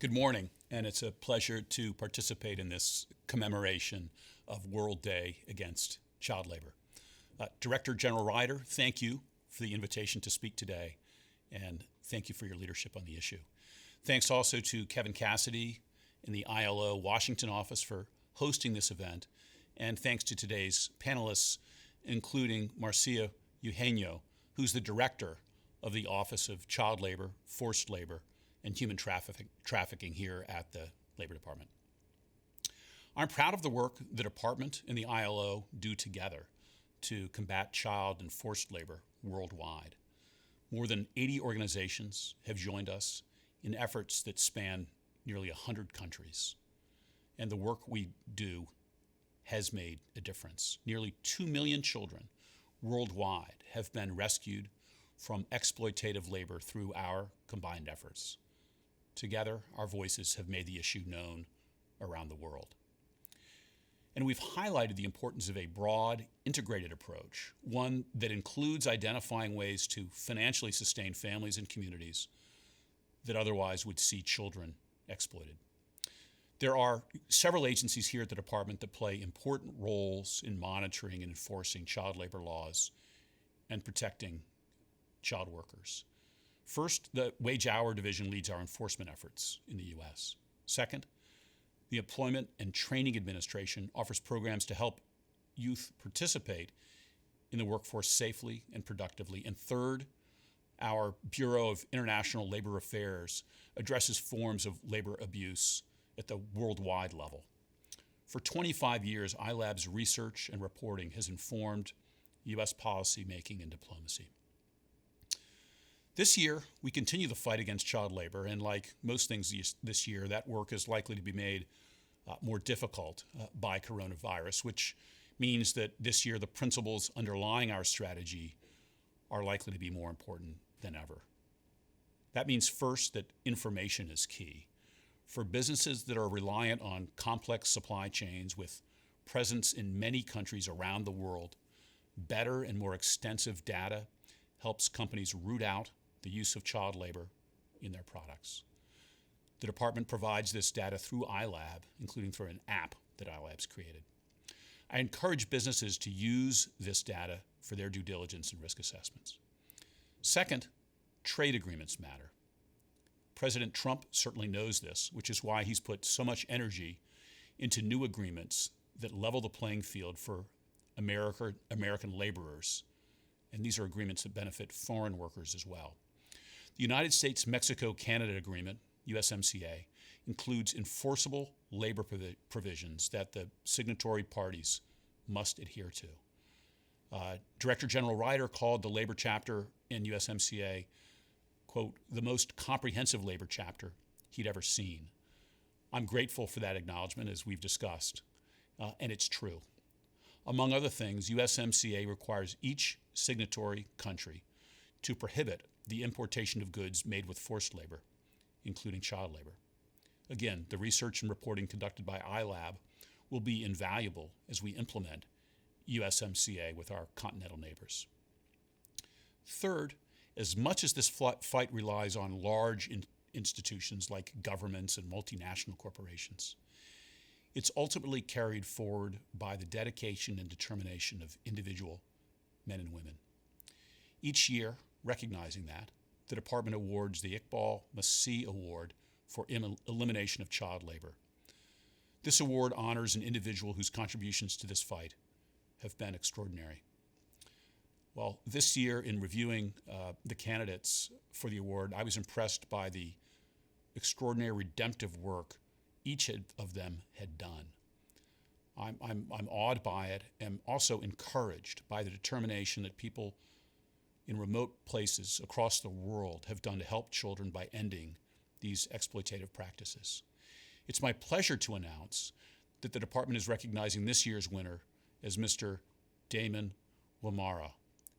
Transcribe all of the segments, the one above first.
Good morning, and it's a pleasure to participate in this commemoration of World Day Against Child Labor. Director General Ryder, thank you for the invitation to speak today, and thank you for your leadership on the issue. Thanks also to Kevin Cassidy in the ILO Washington office for hosting this event, and thanks to today's panelists, including Marcia Eugenio, who's the director of the Office of Child Labor, Forced Labor, and Human Trafficking here at the Labor Department. I'm proud of the work the department and the ILO do together to combat child and forced labor worldwide. More than 80 organizations have joined us in efforts that span nearly 100 countries. And the work we do has made a difference. Nearly 2 million children worldwide have been rescued from exploitative labor through our combined efforts. Together, our voices have made the issue known around the world. And we've highlighted the importance of a broad, integrated approach, one that includes identifying ways to financially sustain families and communities that otherwise would see children exploited. There are several agencies here at the department that play important roles in monitoring and enforcing child labor laws and protecting child workers. First, the Wage Hour Division leads our enforcement efforts in the U.S. Second, the Employment and Training Administration offers programs to help youth participate in the workforce safely and productively. And third, our Bureau of International Labor Affairs addresses forms of labor abuse at the worldwide level. For 25 years, ILAB's research and reporting has informed U.S. policymaking and diplomacy. This year, we continue the fight against child labor, and like most things this year, that work is likely to be made more difficult by coronavirus, which means that this year the principles underlying our strategy are likely to be more important than ever. That means first that information is key. For businesses that are reliant on complex supply chains with presence in many countries around the world, better and more extensive data helps companies root out the use of child labor in their products. The department provides this data through iLab, including through an app that iLab's created. I encourage businesses to use this data for their due diligence and risk assessments. Second, trade agreements matter. President Trump certainly knows this, which is why he's put so much energy into new agreements that level the playing field for American laborers. And these are agreements that benefit foreign workers as well. The United States-Mexico-Canada Agreement, USMCA, includes enforceable labor provisions that the signatory parties must adhere to. Director General Ryder called the labor chapter in USMCA, quote, the most comprehensive labor chapter he'd ever seen. I'm grateful for that acknowledgement, as we've discussed, and it's true. Among other things, USMCA requires each signatory country to prohibit the importation of goods made with forced labor, including child labor. Again, the research and reporting conducted by iLab will be invaluable as we implement USMCA with our continental neighbors. Third, as much as this fight relies on large institutions like governments and multinational corporations, it's ultimately carried forward by the dedication and determination of individual men and women. Each year, recognizing that, the department awards the Iqbal Masih Award for elimination of child labor. This award honors an individual whose contributions to this fight have been extraordinary. Well, this year in reviewing the candidates for the award, I was impressed by the extraordinary redemptive work each of them had done. I'm awed by it and also encouraged by the determination that people in remote places across the world have done to help children by ending these exploitative practices. It's my pleasure to announce that the department is recognizing this year's winner as Mr. Damon Wamara,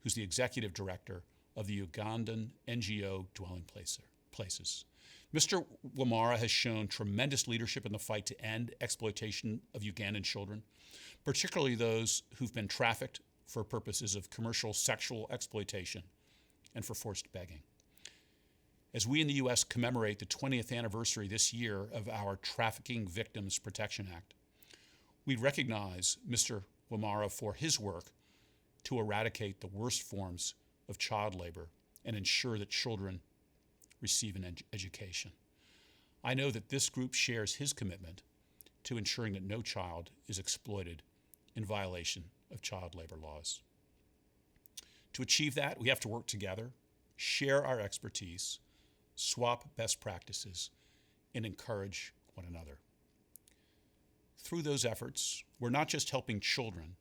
who's the executive director of the Ugandan NGO Dwelling Places. Mr. Wamara has shown tremendous leadership in the fight to end exploitation of Ugandan children, particularly those who've been trafficked for purposes of commercial sexual exploitation and for forced begging. As we in the U.S. commemorate the 20th anniversary this year of our Trafficking Victims Protection Act, we recognize Mr. Wamara for his work to eradicate the worst forms of child labor and ensure that children receive an education. I know that this group shares his commitment to ensuring that no child is exploited in violation of child labor laws. To achieve that, we have to work together, share our expertise, swap best practices, and encourage one another. Through those efforts, we're not just helping children,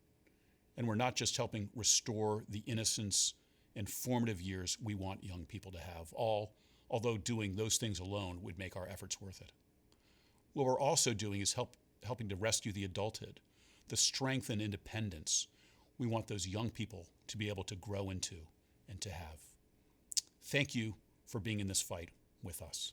and we're not just helping restore the innocence and formative years we want young people to have, although doing those things alone would make our efforts worth it. What we're also doing is helping to rescue the adulthood, the strength and independence we want those young people to be able to grow into and to have. Thank you for being in this fight with us.